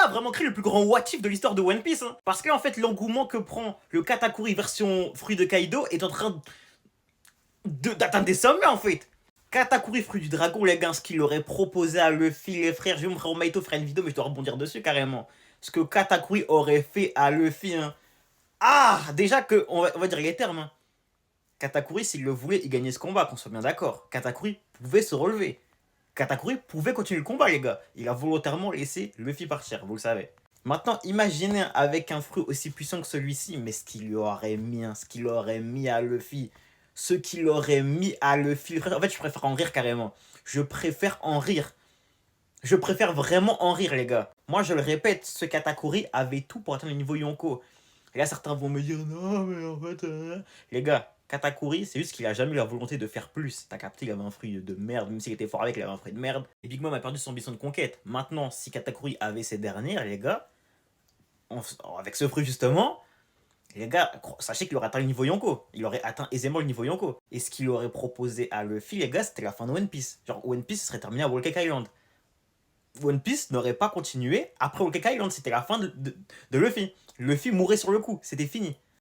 a vraiment créé le plus grand what if de l'histoire de One Piece. Hein. Parce que en fait, l'engouement que prend le Katakuri version fruit de Kaido est en train d'atteindre des sommets en fait. Katakuri fruit du dragon, les gars, ce qu'il aurait proposé à Luffy, les frères, je vais vous montrer, Maito fera une vidéo, mais je dois rebondir dessus carrément. Ce que Katakuri aurait fait à Luffy, hein. Ah, déjà que, on va dire les termes, hein. Katakuri, s'il le voulait, il gagnait ce combat, qu'on soit bien d'accord. Katakuri pouvait se relever. Katakuri pouvait continuer le combat, les gars. Il a volontairement laissé Luffy partir, vous le savez. Maintenant, imaginez avec un fruit aussi puissant que celui-ci, mais ce qu'il lui aurait mis, hein, ce qu'il aurait mis à Luffy. Ce qu'il aurait mis à Luffy. En fait, je préfère en rire carrément. Je préfère en rire. Je préfère vraiment en rire, les gars. Moi, je le répète, ce Katakuri avait tout pour atteindre le niveau Yonko. Et là, certains vont me dire, non, mais en fait... Les gars, Katakuri, c'est juste qu'il a jamais eu la volonté de faire plus. T'as capté, il avait un fruit de merde, même s'il était fort avec, il avait un fruit de merde. Et Big Mom a perdu son ambition de conquête. Maintenant, si Katakuri avait ces dernières, les gars, avec ce fruit justement, les gars, sachez qu'il aurait atteint le niveau Yonko. Il aurait atteint aisément le niveau Yonko. Et ce qu'il aurait proposé à Luffy, les gars, c'était la fin de One Piece. Genre, One Piece serait terminé à Whole Cake Island. One Piece n'aurait pas continué après Whole Cake Island. C'était la fin de Luffy. Luffy mourait sur le coup. C'était fini.